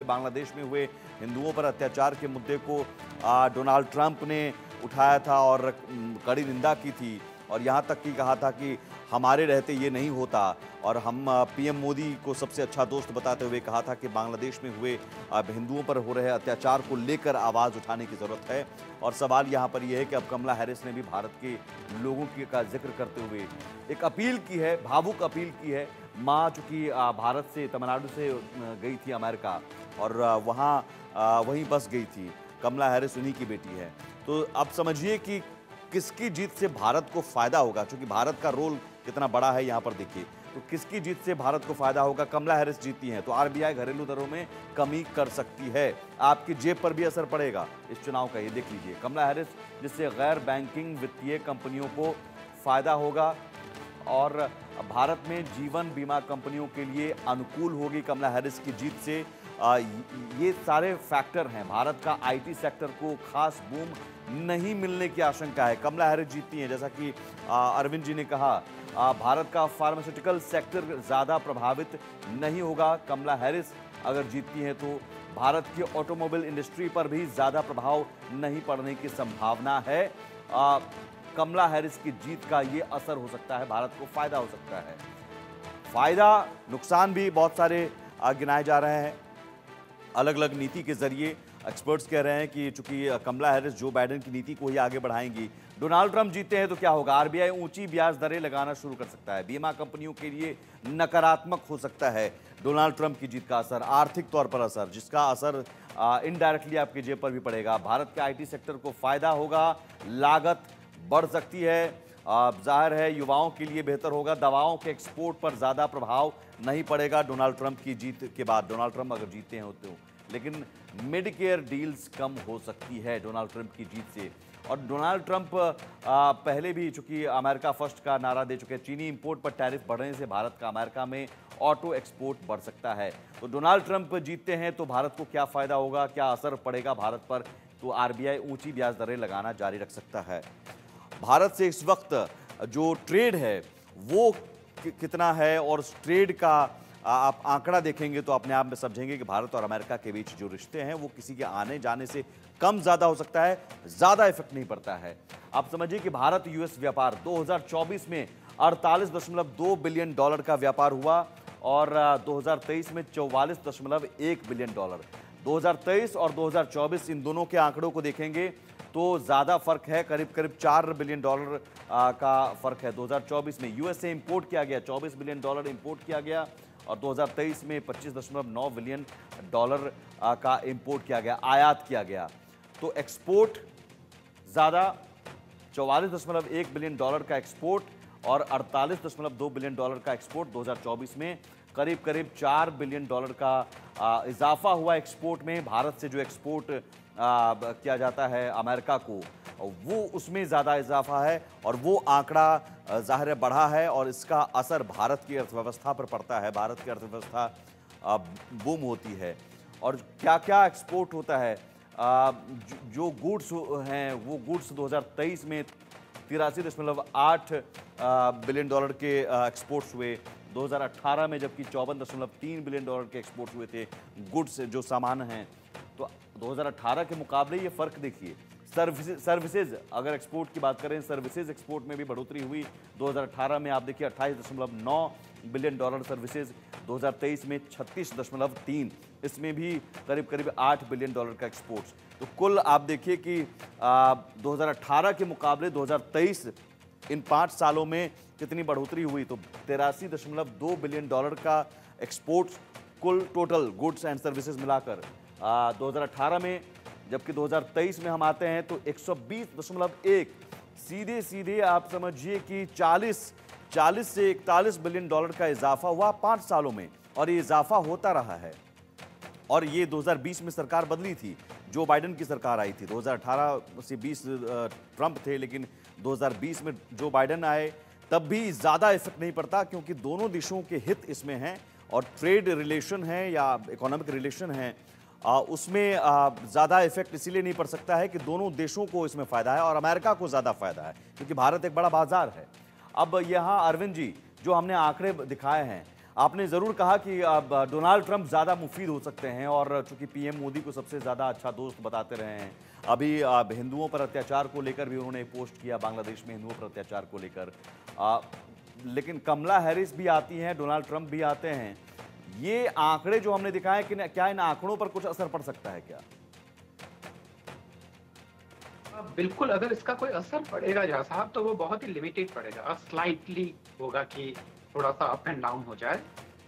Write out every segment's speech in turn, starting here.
बांग्लादेश में हुए हिंदुओं पर अत्याचार के मुद्दे को डोनाल्ड ट्रंप ने उठाया था और कड़ी निंदा की थी और यहाँ तक कि कहा था कि हमारे रहते ये नहीं होता। और हम पीएम मोदी को सबसे अच्छा दोस्त बताते हुए कहा था कि बांग्लादेश में हुए हिंदुओं पर हो रहे अत्याचार को लेकर आवाज़ उठाने की ज़रूरत है। और सवाल यहाँ पर यह है कि अब कमला हैरिस ने भी भारत के लोगों का जिक्र करते हुए एक अपील की है, भावुक अपील की है। माँ चूँकि भारत से, तमिलनाडु से गई थी अमेरिका और वहाँ वहीं बस गई थी। कमला हैरिस उन्हीं की बेटी है। तो अब समझिए कि किसकी जीत से भारत को फायदा होगा, क्योंकि भारत का रोल कितना बड़ा है यहाँ पर देखिए। तो किसकी जीत से भारत को फायदा होगा? कमला हैरिस जीती हैं तो आरबीआई घरेलू दरों में कमी कर सकती है, आपकी जेब पर भी असर पड़ेगा इस चुनाव का। ये देख लीजिए, कमला हैरिस जिससे गैर बैंकिंग वित्तीय कंपनियों को फायदा होगा और भारत में जीवन बीमा कंपनियों के लिए अनुकूल होगी कमला हैरिस की जीत से। ये सारे फैक्टर हैं। भारत का आईटी सेक्टर को खास बूम नहीं मिलने की आशंका है। कमला हैरिस जीतती हैं, जैसा कि अरविंद जी ने कहा, भारत का फार्मास्यूटिकल सेक्टर ज़्यादा प्रभावित नहीं होगा। कमला हैरिस अगर जीतती हैं तो भारत की ऑटोमोबाइल इंडस्ट्री पर भी ज़्यादा प्रभाव नहीं पड़ने की संभावना है। कमला हैरिस की जीत का ये असर हो सकता है, भारत को फायदा हो सकता है। फायदा नुकसान भी बहुत सारे गिनाए जा रहे हैं अलग अलग नीति के जरिए। एक्सपर्ट्स कह रहे हैं कि चूंकि कमला हैरिस जो बाइडेन की नीति को ही आगे बढ़ाएंगी। डोनाल्ड ट्रंप जीते हैं तो क्या होगा? आरबीआई ऊंची ब्याज दरें लगाना शुरू कर सकता है। बीमा कंपनियों के लिए नकारात्मक हो सकता है डोनाल्ड ट्रंप की जीत का असर, आर्थिक तौर पर असर, जिसका असर इनडायरेक्टली आपकी जेब पर भी पड़ेगा। भारत के आईटी सेक्टर को फायदा होगा, लागत बढ़ सकती है, जाहिर है युवाओं के लिए बेहतर होगा। दवाओं के एक्सपोर्ट पर ज़्यादा प्रभाव नहीं पड़ेगा डोनाल्ड ट्रंप की जीत के बाद। डोनाल्ड ट्रंप अगर जीते हैं तो, लेकिन मेडिकेयर डील्स कम हो सकती है डोनाल्ड ट्रंप की जीत से। और डोनाल्ड ट्रंप पहले भी चूंकि अमेरिका फर्स्ट का नारा दे चुके हैं, चीनी इंपोर्ट पर टैरिफ बढ़ने से भारत का अमेरिका में ऑटो एक्सपोर्ट बढ़ सकता है। तो डोनाल्ड ट्रंप जीतते हैं तो भारत को क्या फ़ायदा होगा, क्या असर पड़ेगा भारत पर? तो आरबीआई ऊंची ब्याज दरें लगाना जारी रख सकता है। भारत से इस वक्त जो ट्रेड है वो कितना है, और उस ट्रेड का आप आंकड़ा देखेंगे तो अपने आप में समझेंगे कि भारत और अमेरिका के बीच जो रिश्ते हैं वो किसी के आने जाने से कम ज़्यादा हो सकता है, ज़्यादा इफेक्ट नहीं पड़ता है। आप समझिए कि भारत यूएस व्यापार 2024 में 48.2 बिलियन डॉलर का व्यापार हुआ और 2023 में 44.1 बिलियन डॉलर। 2023 और 2024 इन दोनों के आंकड़ों को देखेंगे तो ज़्यादा फर्क है, करीब करीब 4 बिलियन डॉलर का फर्क है। 2024 में यूएस से इंपोर्ट किया गया 24 बिलियन डॉलर इंपोर्ट किया गया और 2023 में 25.9 बिलियन डॉलर का इंपोर्ट किया गया, आयात किया गया। तो एक्सपोर्ट ज़्यादा, 44.1 बिलियन डॉलर का एक्सपोर्ट और 48.2 बिलियन डॉलर का एक्सपोर्ट। 2024 में करीब करीब 4 बिलियन डॉलर का इजाफा हुआ एक्सपोर्ट में। भारत से जो एक्सपोर्ट किया जाता है अमेरिका को, वो उसमें ज़्यादा इजाफा है और वो आंकड़ा ज़ाहिर बढ़ा है और इसका असर भारत की अर्थव्यवस्था पर पड़ता है। भारत की अर्थव्यवस्था बूम होती है और क्या क्या एक्सपोर्ट होता है। जो गुड्स हैं वो गुड्स 2023 में 83.8 बिलियन डॉलर के एक्सपोर्ट्स हुए। 2018 में जबकि 54.3 बिलियन डॉलर के एक्सपोर्ट हुए थे गुड्स, जो सामान हैं। तो 2018 के मुकाबले ये फ़र्क देखिए। सर्विसेज अगर एक्सपोर्ट की बात करें, सर्विसेज एक्सपोर्ट में भी बढ़ोतरी हुई। 2018 में आप देखिए 28.9 बिलियन डॉलर सर्विसेज, 2023 में 36.3, इसमें भी करीब करीब 8 बिलियन डॉलर का एक्सपोर्ट्स। तो कुल आप देखिए कि 2018 के मुकाबले 2023 इन 5 सालों में कितनी बढ़ोतरी हुई। तो 83.2 बिलियन डॉलर का एक्सपोर्ट्स कुल टोटल गुड्स एंड सर्विसेज मिलाकर 2018 में, जबकि 2023 में हम आते हैं तो 120.1। सीधे सीधे आप समझिए कि 40 से 41 बिलियन डॉलर का इजाफा हुआ 5 सालों में, और ये इजाफा होता रहा है। और ये 2020 में सरकार बदली थी, जो बाइडेन की सरकार आई थी। 2018 से 20 ट्रंप थे, लेकिन 2020 में जो बाइडेन आए तब भी ज़्यादा इफेक्ट नहीं पड़ता, क्योंकि दोनों देशों के हित इसमें हैं और ट्रेड रिलेशन है या इकोनॉमिक रिलेशन है, उसमें ज़्यादा इफेक्ट इसीलिए नहीं पड़ सकता है कि दोनों देशों को इसमें फ़ायदा है और अमेरिका को ज़्यादा फ़ायदा है, क्योंकि भारत एक बड़ा बाजार है। अब यहाँ अरविंद जी जो हमने आंकड़े दिखाए हैं, आपने ज़रूर कहा कि अब डोनाल्ड ट्रंप ज़्यादा मुफीद हो सकते हैं और चूंकि पीएम मोदी को सबसे ज़्यादा अच्छा दोस्त बताते रहे हैं। अभी हिंदुओं पर अत्याचार को लेकर भी उन्होंने पोस्ट किया, बांग्लादेश में हिंदुओं पर अत्याचार को लेकर। लेकिन कमला हैरिस भी आती हैं, डोनाल्ड ट्रंप भी आते हैं। ये आंकड़े जो हमने दिखाए कि क्या इन आंकड़ों पर कुछ असर पड़ सकता है क्या? बिल्कुल, अगर इसका कोई असर पड़ेगा जहाँ साहब, तो वो बहुत ही लिमिटेड पड़ेगा, स्लाइटली होगा कि थोड़ा-सा अप एंड डाउन हो जाए।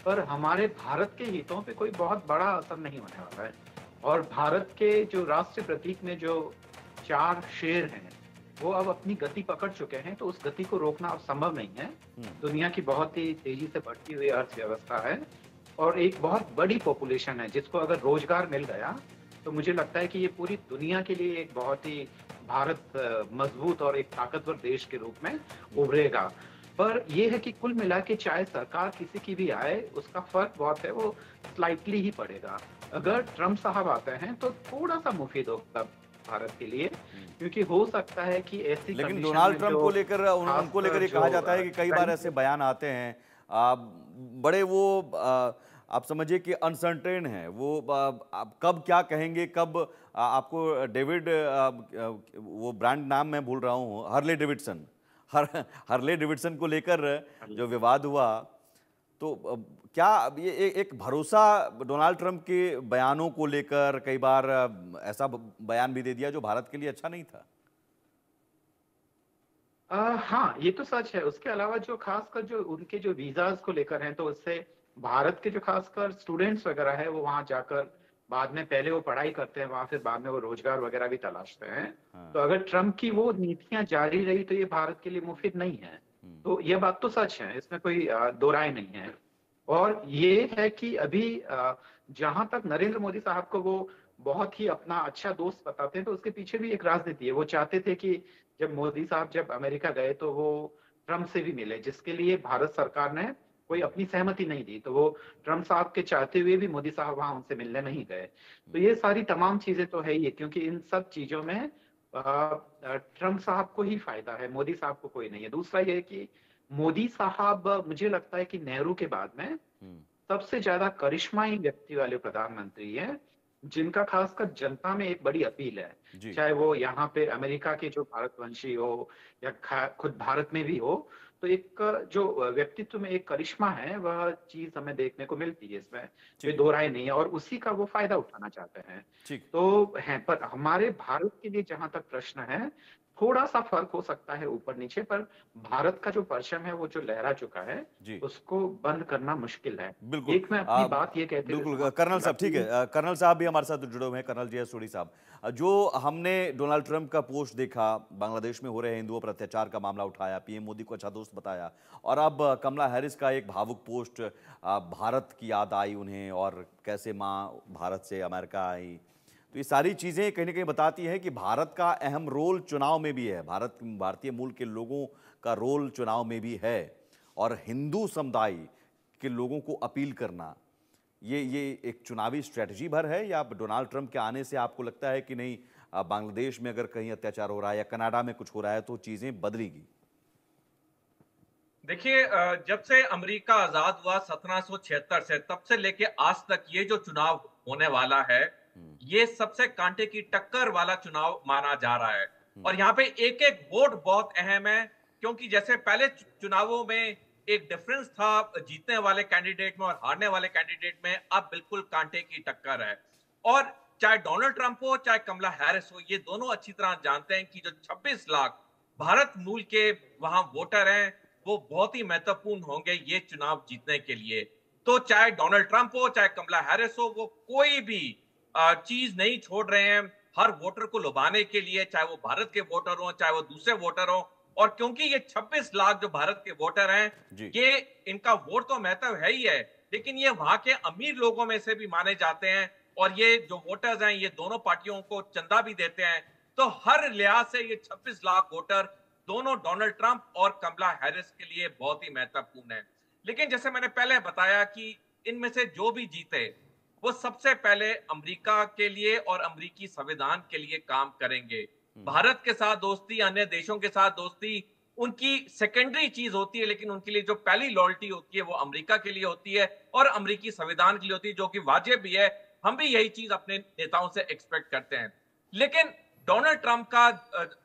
पर हमारे भारत के हितों पे कोई बहुत बड़ा असर नहीं होने वाला है। और भारत के जो राष्ट्रीय प्रतीक में जो 4 शेर हैं, वो अब अपनी गति पकड़ चुके हैं, तो उस गति को रोकना अब संभव नहीं है। दुनिया की बहुत ही तेज़ी से बढ़ती हुई अर्थव्यवस्था है और एक बहुत बड़ी पॉपुलेशन है, जिसको अगर रोज़गार मिल गया, तो मुझे लगता है कि ये पूरी दुनिया के लिए एक बहुत ही भारत मजबूत और एक ताकतवर देश के रूप में उभरेगा। पर ये है कि कुल मिला के चाहे सरकार किसी की भी आए, उसका फ़र्क बहुत है, वो स्लाइटली ही पड़ेगा। अगर ट्रम्प साहब आते हैं, तो थोड़ा-सा मुफ़ीद होगा भारत के लिए, क्योंकि हो सकता है कि ऐसी लेकिन कंडीशन डोनाल्ड में ट्रंप जो को लेकर उनको लेकर खासकर ये कहा जो जाता है कि कई बार ऐसे बयान आते हैं, बड़े वो आप समझिए कि अनसर्टेन है वो, आप कब क्या कहेंगे, कब आपको डेविड वो ब्रांड नाम मैं भूल रहा हूँ, हार्ले डेविडसन, हार्ले डेविडसन को लेकर जो विवाद हुआ, तो क्या ये एक भरोसा डोनाल्ड ट्रंप के बयानों को लेकर कई बार ऐसा बयान भी दे दिया जो भारत के लिए अच्छा नहीं था? हाँ, ये तो सच है। उसके अलावा जो खासकर जो उनके जो वीज़ाज़ को लेकर हैं, तो उससे भारत के जो खासकर स्टूडेंट्स वगैरह हैं, वो वहाँ जाकर बाद में पहले वो पढ़ाई करते हैं वहाँ, फिर बाद में वो रोज़गार वगैरह भी तलाशते हैं। हाँ। तो अगर ट्रम्प की वो नीतियाँ जारी रही, तो ये भारत के लिए मुफ़ीद नहीं है। तो ये बात तो सच है, इसमें कोई दो राय नहीं है। और ये है कि अभी जहाँ तक नरेंद्र मोदी साहब को वो बहुत ही अपना अच्छा दोस्त बताते हैं, तो उसके पीछे भी एक राजनीति है। वो चाहते थे कि जब मोदी साहब जब अमेरिका गए, तो वो ट्रम्प से भी मिले, जिसके लिए भारत सरकार ने कोई अपनी सहमति नहीं दी। तो वो ट्रम्प साहब के चाहते हुए भी मोदी साहब वहाँ उनसे मिलने नहीं गए। तो ये सारी तमाम चीज़ें तो है ही है, क्योंकि इन सब चीज़ों में ट्रम्प साहब को ही फ़ायदा है, मोदी साहब को कोई नहीं है। दूसरा ये है कि मोदी साहब, मुझे लगता है कि नेहरू के बाद में सबसे ज्यादा करिश्माई व्यक्ति वाले प्रधानमंत्री हैं, जिनका खासकर जनता में एक बड़ी अपील है। जी। चाहे वो यहाँ पे अमेरिका के जो भारतवंशी हो या खुद भारत में भी हो, तो एक जो व्यक्तित्व में एक करिश्मा है, वह चीज हमें देखने को मिलती है। इसमें कोई ठीक। दो राय नहीं है और उसी का वो फायदा उठाना चाहते हैं। ठीक। तो है, पर हमारे भारत के लिए जहां तक प्रश्न है, थोड़ा सा फर्क हो सकता है ऊपर नीचे, पर भारत का जो परचम है वो जो लहरा चुका है, जी। उसको बंद करना मुश्किल है। बिल्कुल। एक मैं अपनी बात ये कहते हुए बिल्कुल समाप्त कर्नल करूंगा साहब, ठीक कि है, कर्नल साहब भी हमारे साथ जुड़े हुए हैं, कर्नल जी एस सोढ़ी साहब। जो हमने डोनाल्ड ट्रंप का पोस्ट देखा, बांग्लादेश में हो रहे हिंदुओं पर अत्याचार का मामला उठाया, पीएम मोदी को अच्छा दोस्त बताया, और अब कमला हैरिस का एक भावुक पोस्ट, भारत की याद आई उन्हें और कैसे माँ भारत से अमेरिका आई। तो ये सारी चीज़ें कहीं ना कहीं बताती हैं कि भारत का अहम रोल चुनाव में भी है, भारतीय मूल के लोगों का रोल चुनाव में भी है, और हिंदू समुदाय के लोगों को अपील करना, ये एक चुनावी स्ट्रेटजी भर है, या डोनाल्ड ट्रंप के आने से आपको लगता है कि नहीं, बांग्लादेश में अगर कहीं अत्याचार हो रहा है या कनाडा में कुछ हो रहा है तो चीजें बदलेगी? देखिए, जब से अमेरिका आजाद हुआ 1776 से, तब से लेके आज तक ये जो चुनाव होने वाला है, ये सबसे कांटे की टक्कर वाला चुनाव माना जा रहा है। और यहाँ पे एक एक वोट बहुत अहम है, क्योंकि जैसे पहले चुनावों में एक डिफरेंस था जीतने वाले कैंडिडेट में और हारने वाले कैंडिडेट में, अब बिल्कुल कांटे की टक्कर है। और चाहे डोनाल्ड ट्रंप हो चाहे कमला हैरिस हो, ये दोनों अच्छी तरह जानते हैं कि जो 26 लाख भारत मूल के वहां वोटर हैं, वो बहुत ही महत्वपूर्ण होंगे ये चुनाव जीतने के लिए। तो चाहे डोनाल्ड ट्रंप हो चाहे कमला हैरिस हो, वो कोई भी चीज नहीं छोड़ रहे हैं हर वोटर को लुभाने के लिए, चाहे वो भारत के वोटर हो चाहे वो दूसरे वोटर हो। और क्योंकि ये 26 लाख जो भारत के वोटर हैं, जी। ये इनका वोट तो महत्व है ही है, लेकिन ये वहां के अमीर लोगों में से भी माने जाते हैं। और ये जो वोटर्स हैं, ये दोनों पार्टियों को चंदा भी देते हैं। तो हर लिहाज से ये 26 लाख वोटर दोनों डोनाल्ड ट्रंप और कमला हैरिस के लिए बहुत ही महत्वपूर्ण है। लेकिन जैसे मैंने पहले बताया कि इनमें से जो भी जीते, वो सबसे पहले अमेरिका के लिए और अमेरिकी संविधान के लिए काम करेंगे। भारत के साथ दोस्ती, अन्य देशों के साथ दोस्ती, उनकी सेकेंडरी चीज होती है, लेकिन उनके लिए जो पहली लॉयल्टी होती है वो अमेरिका के लिए होती है और अमेरिकी संविधान के लिए होती है, जो कि वाजिब भी है। हम भी यही चीज अपने नेताओं से एक्सपेक्ट करते हैं। लेकिन डोनाल्ड ट्रंप का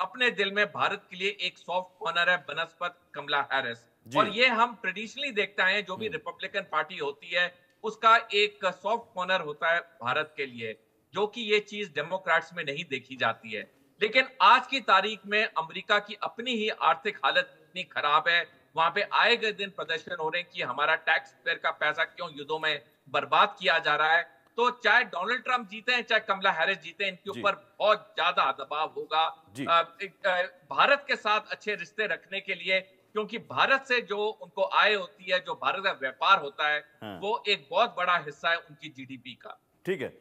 अपने दिल में भारत के लिए एक सॉफ्ट कॉर्नर है बनस्पत कमला हैरिस। जी। और ये हम ट्रेडिशनली देखते आए हैं, जो भी रिपब्लिकन पार्टी होती है उसका एक सॉफ्ट कॉर्नर होता है भारत के लिए, जो कि ये चीज डेमोक्रेट्स में नहीं देखी जाती है। लेकिन आज की तारीख में अमेरिका की अपनी ही आर्थिक हालत इतनी खराब है, वहां पे आए गए दिन प्रदर्शन हो रहे हैं कि हमारा टैक्स पेयर का पैसा क्यों युद्धों में बर्बाद किया जा रहा है। तो चाहे डोनाल्ड ट्रंप जीते हैं, चाहे कमला हैरिस जीते, इनके जी। ऊपर बहुत ज्यादा दबाव होगा जी। भारत के साथ अच्छे रिश्ते रखने के लिए, क्योंकि भारत से जो उनको आय होती है, जो भारत का व्यापार होता है, हाँ। वो एक बहुत बड़ा हिस्सा है उनकी जीडीपी का। ठीक है।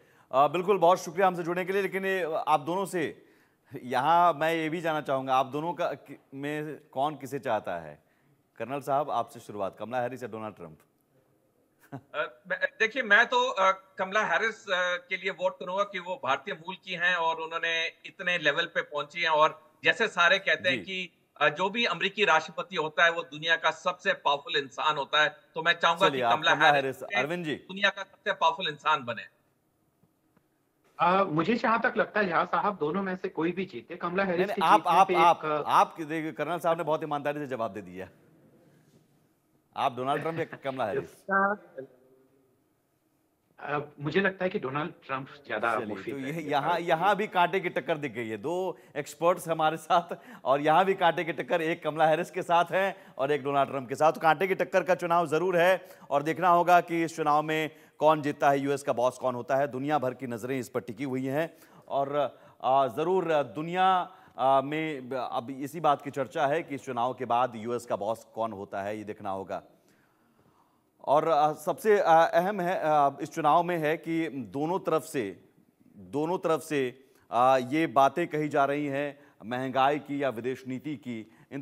बिल्कुल, बहुत शुक्रिया हमसे जुड़ने के लिए। लेकिन ये आप दोनों से यहाँ मैं ये भी जानना चाहूंगा, आप दोनों का में कौन किसे चाहता है? कर्नल साहब, आपसे शुरुआत, कमला हैरिस या डोनाल्ड ट्रंप? देखिए, मैं तो कमला हैरिस के लिए वोट करूंगा कि वो भारतीय मूल की हैं और उन्होंने इतने लेवल पे पहुंची हैं। और जैसे सारे कहते हैं जी। कि जो भी अमेरिकी राष्ट्रपति होता है वो दुनिया का सबसे पावरफुल इंसान होता है, तो मैं चाहूंगा कि चलिए, आप कमला कमला हैरिस हैरिस। अरविंद जी? दुनिया का सबसे पावरफुल इंसान बने। मुझे जहां तक लगता है झा साहब, दोनों में से कोई भी जीते, कमला नहीं हैरिस नहीं, की आप जीतने आप पे आप एक आप देखिए, कर्नल साहब ने बहुत ईमानदारी से जवाब दे दिया। आप डोनाल्ड ट्रंप या कमला हैरिस? इसका मुझे लगता है कि डोनाल्ड ट्रंप ज्यादा चलिए, मुफीद तो ये रहेंगे यहाँ भारत के यहाँ लिए। भी कांटे की टक्कर दिख गई है। दो एक्सपर्ट्स हमारे साथ, और यहाँ भी कांटे की टक्कर, एक कमला हैरिस के साथ है और एक डोनाल्ड ट्रंप के साथ। तो कांटे की टक्कर का चुनाव जरूर है और देखना होगा कि इस चुनाव में कौन जीतता है, यूएस का बॉस कौन होता है। दुनिया भर की नजरें इस पर टिकी हुई हैं और जरूर दुनिया में अब इसी बात की चर्चा है कि इस चुनाव के बाद यूएस का बॉस कौन होता है, ये देखना होगा। और सबसे अहम है इस चुनाव में है कि दोनों तरफ से ये बातें कही जा रही हैं, महंगाई की या विदेश नीति की, इन